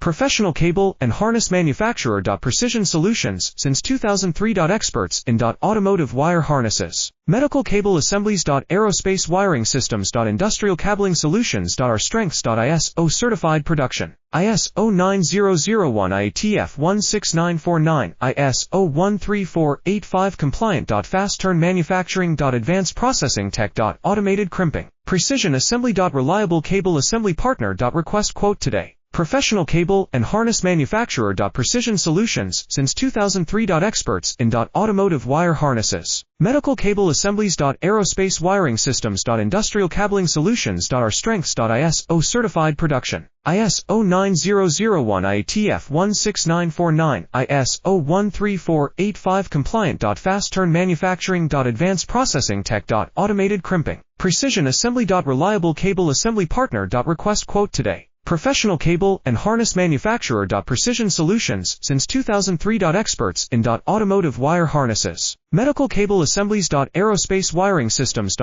Professional cable and harness manufacturer. Precision Solutions since 2003. Experts in automotive wire harnesses, medical cable assemblies. Aerospace wiring systems. Industrial cabling solutions. Our strengths. ISO certified production. ISO 9001 IATF 16949, ISO 13485 compliant. Fast turn manufacturing. Advanced processing tech. Automated crimping. Precision assembly. Reliable cable assembly partner. Request quote today. Professional cable and harness manufacturer. Precision Solutions since 2003. Experts in automotive wire harnesses, medical cable assemblies. Aerospace wiring systems. Industrial cabling solutions. Our strengths. ISO certified production. ISO 9001 IATF 16949, ISO 13485 compliant. Fast turn manufacturing. Advanced processing tech. Automated crimping. Precision assembly. Reliable cable assembly partner. Request quote today. Professional cable and harness manufacturer. Precision Solutions since 2003. Experts in automotive wire harnesses, medical cable assemblies. Aerospace wiring systems.